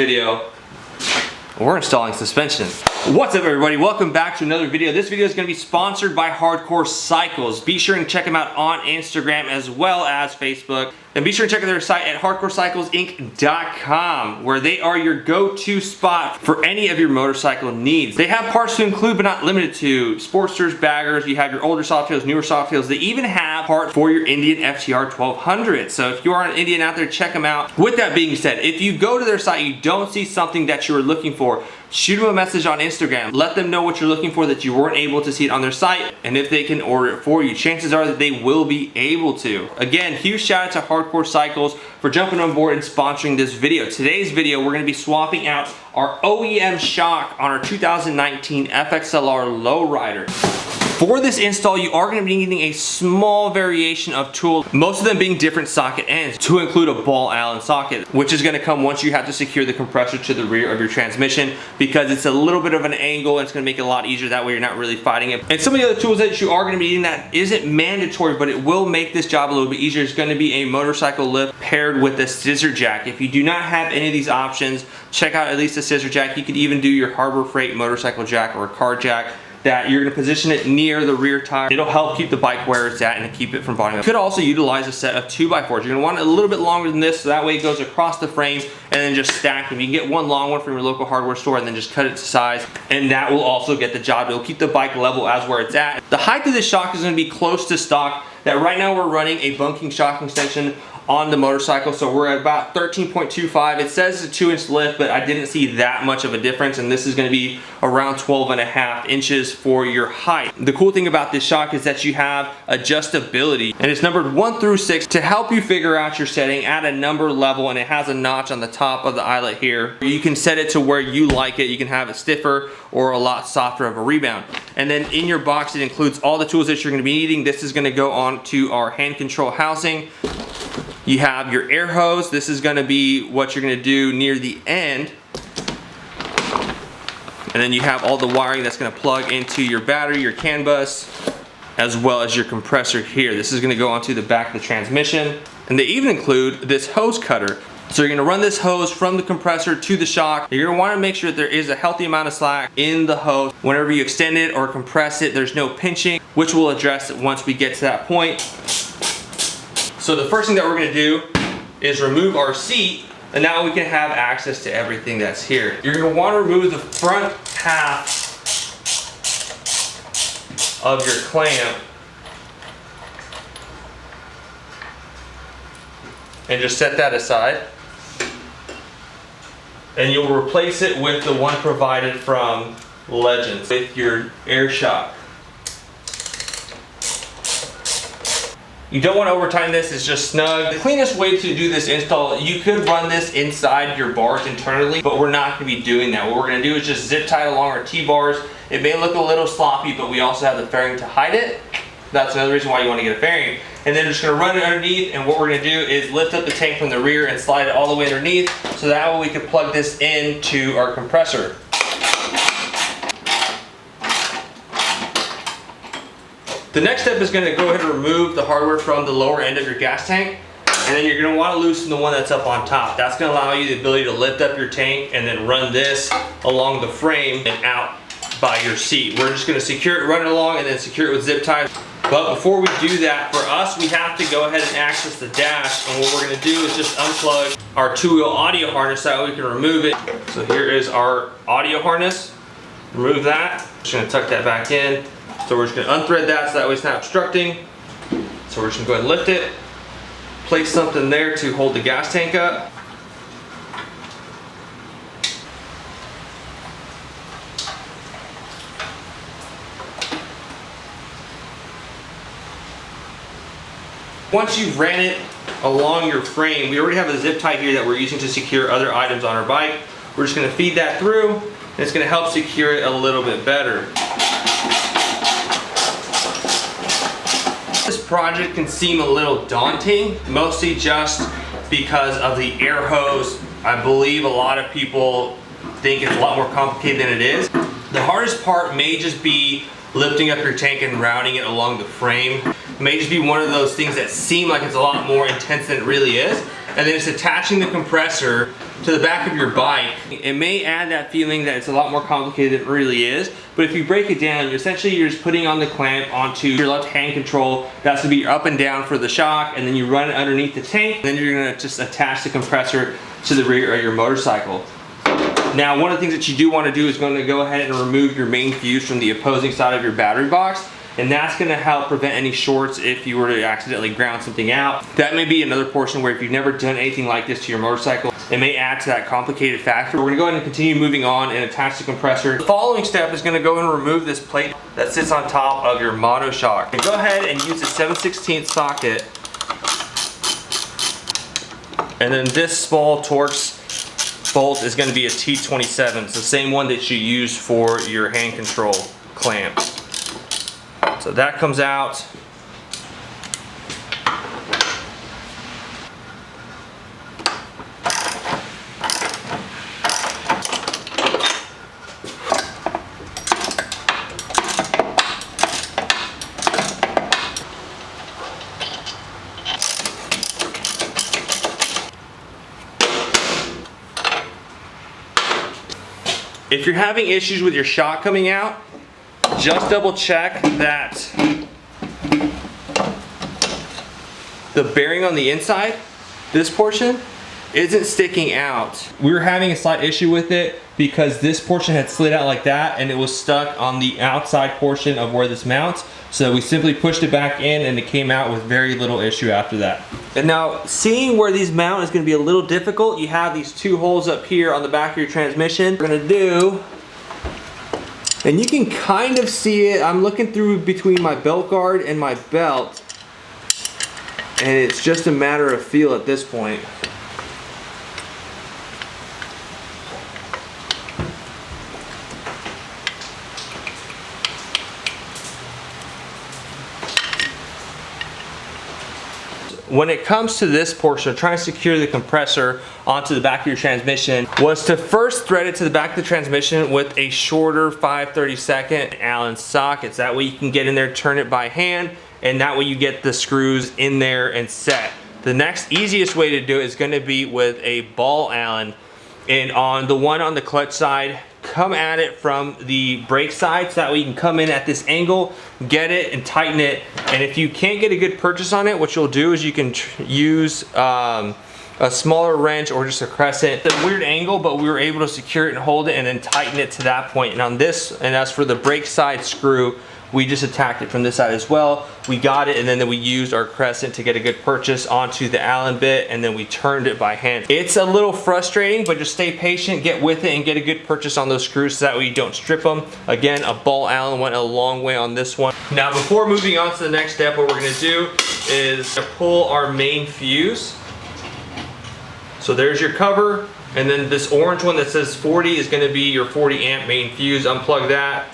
video, we're installing suspension. What's up everybody, welcome back to another video. This video is going to be sponsored by Hardcore Cycles. Be sure and check them out on Instagram as well as Facebook. And be sure to check out their site at hardcorecyclesinc.com, where they are your go-to spot for any of your motorcycle needs. They have parts to include but not limited to Sportsters, baggers, you have your older Softails, newer Softails. They even have parts for your Indian FTR 1200. So if you are an Indian out there, check them out. With that being said, if you go to their site, you don't see something that you are looking for, shoot them a message on Instagram. Let them know what you're looking for, that you weren't able to see it on their site, and if they can order it for you. Chances are that they will be able to. Again, huge shout out to Hardcore Cycles for jumping on board and sponsoring this video. Today's video, we're going to be swapping out our OEM shock on our 2019 FXLR Lowrider. For this install, you are going to be needing a small variation of tools, most of them being different socket ends, to include a ball Allen socket, which is going to come once you have to secure the compressor to the rear of your transmission, because it's a little bit of an angle and it's going to make it a lot easier. That way you're not really fighting it. And some of the other tools that you are going to be needing that isn't mandatory, but it will make this job a little bit easier, is going to be a motorcycle lift paired with a scissor jack. If you do not have any of these options, check out at least a scissor jack. You could even do your Harbor Freight motorcycle jack or a car jack, that you're going to position it near the rear tire. It'll help keep the bike where it's at and keep it from falling. You could also utilize a set of 2x4s. You're going to want it a little bit longer than this, so that way it goes across the frame and then just stack them. You can get one long one from your local hardware store and then just cut it to size, and that will also get the job. It'll keep the bike level as where it's at. The height of this shock is going to be close to stock. That right now we're running a bunking shock extension on the motorcycle, so we're at about 13.25. It says it's a 2-inch lift, but I didn't see that much of a difference, and this is going to be around 12.5 inches for your height. The cool thing about this shock is that you have adjustability, and it's numbered 1 through 6 to help you figure out your setting at a number level, and it has a notch on the top of the eyelet here. You can set it to where you like it. You can have it stiffer or a lot softer of a rebound. And then in your box, it includes all the tools that you're going to be needing. This is going to go on to our hand control housing. You have your air hose. This is going to be what you're going to do near the end. And then you have all the wiring that's going to plug into your battery, your CAN bus, as well as your compressor here. This is going to go onto the back of the transmission. And they even include this hose cutter. So you're going to run this hose from the compressor to the shock. You're going to want to make sure that there is a healthy amount of slack in the hose. Whenever you extend it or compress it, there's no pinching, which we'll address it once we get to that point. So the first thing that we're going to do is remove our seat, and now we can have access to everything that's here. You're going to want to remove the front half of your clamp and just set that aside. And you'll replace it with the one provided from Legend with your air shock. You don't want to over tighten this, it's just snug. The cleanest way to do this install, you could run this inside your bars internally, but we're not going to be doing that. What we're going to do is just zip tie along our T-bars. It may look a little sloppy, but we also have the fairing to hide it. That's another reason why you want to get a fairing. And then we're just going to run it underneath, and what we're going to do is lift up the tank from the rear and slide it all the way underneath, so that way we can plug this into our compressor. The next step is going to go ahead and remove the hardware from the lower end of your gas tank, and then you're going to want to loosen the one that's up on top. That's going to allow you the ability to lift up your tank and then run this along the frame and out by your seat. We're just going to secure it, run it along, and then secure it with zip ties. But before we do that, for us, we have to go ahead and access the dash, and what we're going to do is just unplug our two-wheel audio harness so that we can remove it. So here is our audio harness. Remove that. Just going to tuck that back in. So we're just going to unthread that so that way it's not obstructing. So we're just going to go ahead and lift it, place something there to hold the gas tank up. Once you've ran it along your frame, we already have a zip tie here that we're using to secure other items on our bike. We're just going to feed that through, and it's going to help secure it a little bit better. This project can seem a little daunting, mostly just because of the air hose. I believe a lot of people think it's a lot more complicated than it is. The hardest part may just be lifting up your tank and routing it along the frame. It may just be one of those things that seem like it's a lot more intense than it really is. and then it's attaching the compressor to the back of your bike. It may add that feeling that it's a lot more complicated than it really is, but if you break it down, essentially you're just putting on the clamp onto your left hand control. That's gonna be your up and down for the shock, and then you run it underneath the tank, and then you're gonna just attach the compressor to the rear of your motorcycle. Now, one of the things that you do want to do is going to go ahead and remove your main fuse from the opposing side of your battery box, and that's going to help prevent any shorts if you were to accidentally ground something out. That may be another portion where if you've never done anything like this to your motorcycle, it may add to that complicated factor. We're going to go ahead and continue moving on and attach the compressor. The following step is going to go and remove this plate that sits on top of your monoshock. And go ahead and use a 7/16 socket, and then this small Torx bolt is going to be a T27. It's the same one that you use for your hand control clamp. So that comes out. If you're having issues with your shock coming out, just double check that the bearing on the inside, this portion, isn't sticking out. We were having a slight issue with it because this portion had slid out like that and it was stuck on the outside portion of where this mounts. So we simply pushed it back in and it came out with very little issue after that. And now, seeing where these mount is going to be a little difficult. You have these two holes up here on the back of your transmission. We're going to do, and you can kind of see it. I'm looking through between my belt guard and my belt, and it's just a matter of feel at this point. When it comes to this portion, trying to secure the compressor onto the back of your transmission was to first thread it to the back of the transmission with a shorter 5/32 Allen socket. That way you can get in there, turn it by hand, and that way you get the screws in there and set. The next easiest way to do it is going to be with a ball Allen. And on the one on the clutch side, come at it from the brake side, so that way you can come in at this angle, get it and tighten it. And if you can't get a good purchase on it, what you'll do is you can use a smaller wrench or just a crescent. It's a weird angle, but we were able to secure it and hold it and then tighten it to that point. And on this, and as for the brake side screw, we just attacked it from this side as well. We got it, and then we used our crescent to get a good purchase onto the Allen bit, and then we turned it by hand. It's a little frustrating, but just stay patient, get with it, and get a good purchase on those screws so that way you don't strip them. Again, a ball Allen went a long way on this one. Now, before moving on to the next step, what we're gonna do is pull our main fuse. So there's your cover, and then this orange one that says 40 is gonna be your 40 amp main fuse. Unplug that,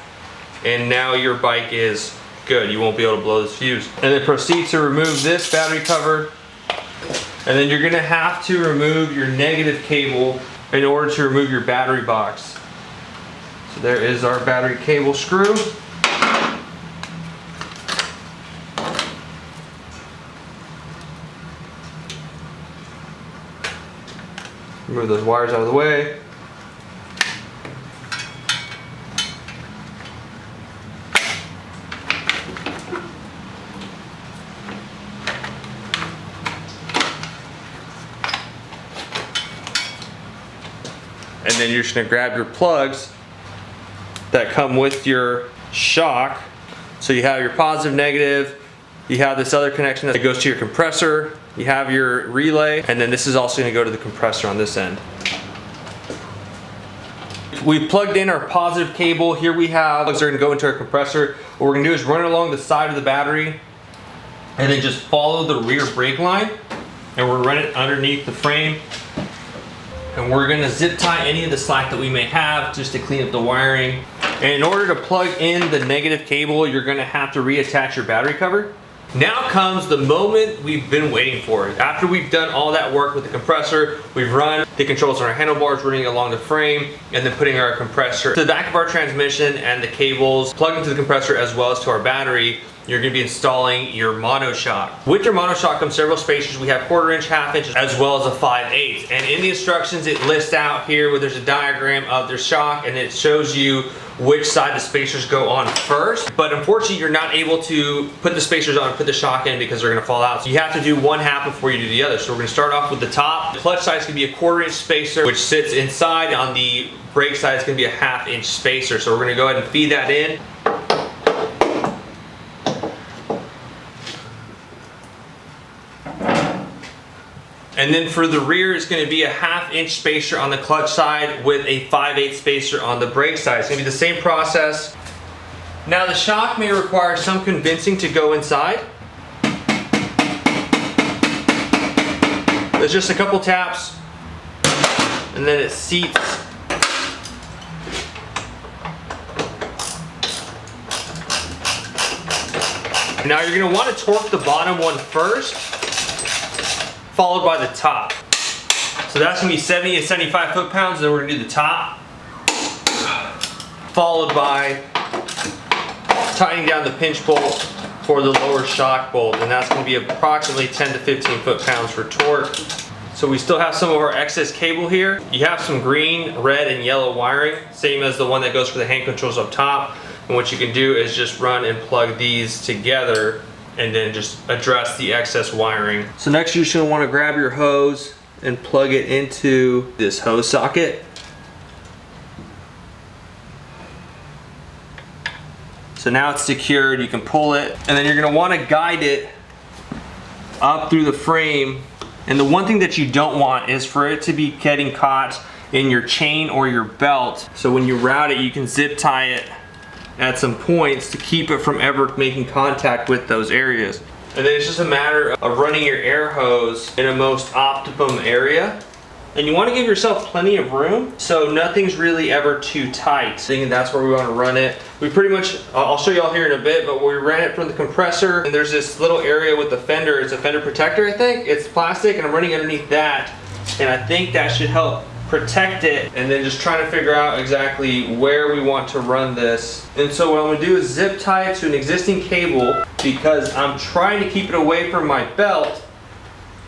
and now your bike is good. You won't be able to blow this fuse. And then proceed to remove this battery cover. And then you're gonna have to remove your negative cable in order to remove your battery box. So there is our battery cable screw. Remove those wires out of the way. And then you're just gonna grab your plugs that come with your shock. So you have your positive, negative, you have this other connection that goes to your compressor, you have your relay, and then this is also gonna go to the compressor on this end. We plugged in our positive cable. Here we have plugs that are gonna go into our compressor. What we're gonna do is run it along the side of the battery and then just follow the rear brake line, and we'll run it underneath the frame. And we're gonna zip tie any of the slack that we may have just to clean up the wiring. And in order to plug in the negative cable, you're gonna have to reattach your battery cover. Now comes the moment we've been waiting for. After we've done all that work with the compressor, we've run the controls on our handlebars, running along the frame, and then putting our compressor to the back of our transmission and the cables plugged into the compressor as well as to our battery. You're going to be installing your monoshock. With your monoshock comes several spacers. We have 1/4 inch, 1/2 inch, as well as a 5/8. And in the instructions, it lists out here where there's a diagram of their shock, and it shows you which side the spacers go on first. But unfortunately, you're not able to put the spacers on and put the shock in because they're going to fall out. So you have to do one half before you do the other. So we're going to start off with the top. The clutch side is going to be a 1/4 inch spacer, which sits inside. On the brake side, it's going to be a 1/2 inch spacer. So we're going to go ahead and feed that in. And then for the rear, it's going to be a 1/2 inch spacer on the clutch side with a 5/8 spacer on the brake side. It's going to be the same process. Now the shock may require some convincing to go inside. There's just a couple taps and then it seats. Now you're going to want to torque the bottom one first, followed by the top. So that's gonna be 70 to 75 foot-pounds, then we're gonna do the top, followed by tightening down the pinch bolt for the lower shock bolt, and that's gonna be approximately 10 to 15 foot-pounds for torque. So we still have some of our excess cable here. You have some green, red, and yellow wiring, same as the one that goes for the hand controls up top. And what you can do is just run and plug these together and then just address the excess wiring. So next you're just gonna wanna grab your hose and plug it into this hose socket. So now it's secured, you can pull it, and then you're gonna wanna guide it up through the frame. And the one thing that you don't want is for it to be getting caught in your chain or your belt. So when you route it, you can zip tie it at some points to keep it from ever making contact with those areas. And then it's just a matter of running your air hose in a most optimum area. And you want to give yourself plenty of room so nothing's really ever too tight. I think that's where we want to run it. We pretty much, I'll show you all here in a bit, but we ran it from the compressor, and there's this little area with the fender. It's a fender protector, I think. It's plastic, and I'm running underneath that, and I think that should help protect it. And then just trying to figure out exactly where we want to run this. And so what I'm gonna do is zip tie it to an existing cable because I'm trying to keep it away from my belt,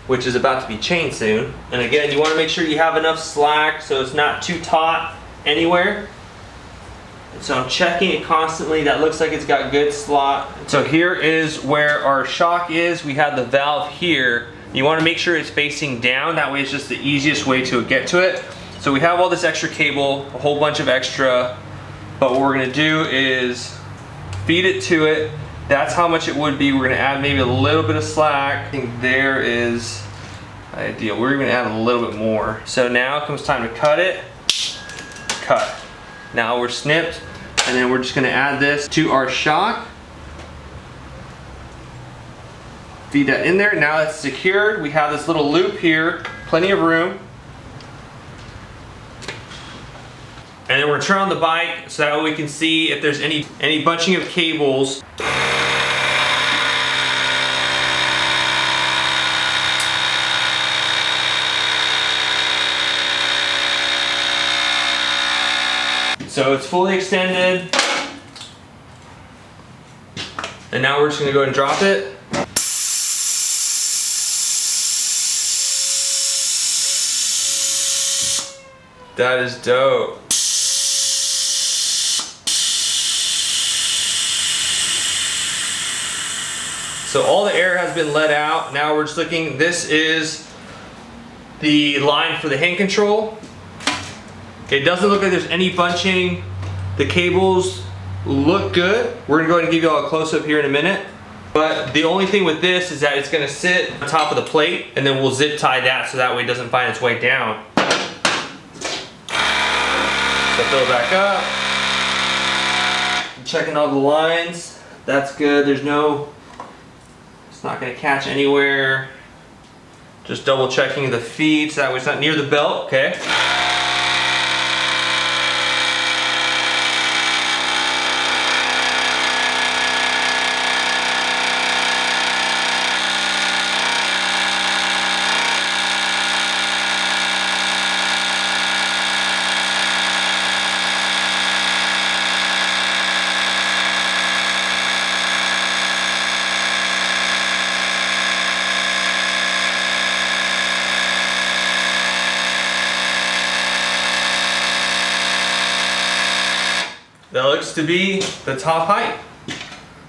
which is about to be chained soon. And again, you wanna make sure you have enough slack so it's not too taut anywhere. And so I'm checking it constantly. That looks like it's got good slot. So here is where our shock is. We have the valve here. You want to make sure it's facing down, that way it's just the easiest way to get to it. So we have all this extra cable, a whole bunch of extra, but what we're going to do is feed it to it. That's how much it would be. We're going to add maybe a little bit of slack. I think there is ideal. We're going to add a little bit more. So now comes time to cut it. Cut. Now we're snipped, and then we're just going to add this to our shock. Feed that in there. Now it's secured. We have this little loop here, plenty of room. And then we're gonna turn on the bike so that way we can see if there's any bunching of cables. So it's fully extended. And now we're just gonna go ahead and drop it. That is dope. So all the air has been let out. Now we're just looking, this is the line for the hand control. It doesn't look like there's any bunching. The cables look good. We're gonna go ahead and give you all a close up here in a minute. But the only thing with this is that it's gonna sit on top of the plate, and then we'll zip tie that so that way it doesn't find its way down. So fill it back up. I'm checking all the lines. That's good. There's no, it's not going to catch anywhere. Just double checking the feed so that way it's not near the belt. Okay. looks to be the top height.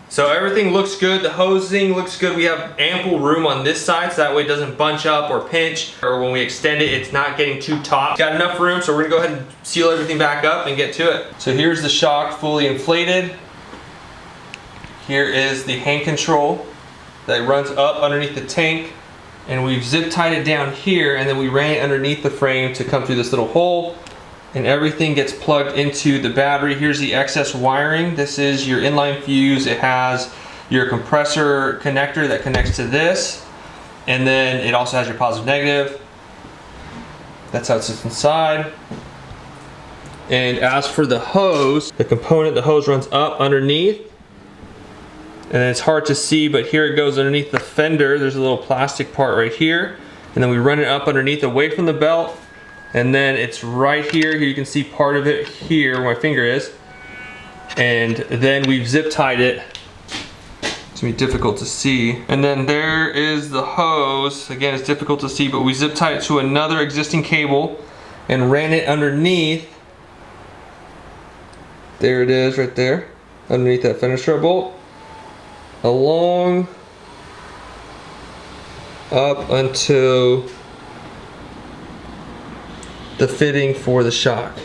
So everything looks good, the hosing looks good. We have ample room on this side so that way it doesn't bunch up or pinch, or when we extend it, it's not getting too taut. Got enough room, so we're gonna go ahead and seal everything back up and get to it. So here's the shock fully inflated. Here is the hand control that runs up underneath the tank, and we've zip tied it down here, and then we ran it underneath the frame to come through this little hole, and everything gets plugged into the battery. Here's the excess wiring. This is your inline fuse. It has your compressor connector that connects to this, and then it also has your positive negative. That's how it sits inside. And as for the hose, the component, the hose runs up underneath, and it's hard to see, but here it goes underneath the fender. There's a little plastic part right here, and then we run it up underneath away from the belt. And then it's right here. Here you can see part of it here where my finger is. And then we've zip tied it. It's gonna be difficult to see. And then there is the hose. Again, it's difficult to see, but we zip tied it to another existing cable and ran it underneath. There it is right there, underneath that fender strut bolt. Along up until the fitting for the shock.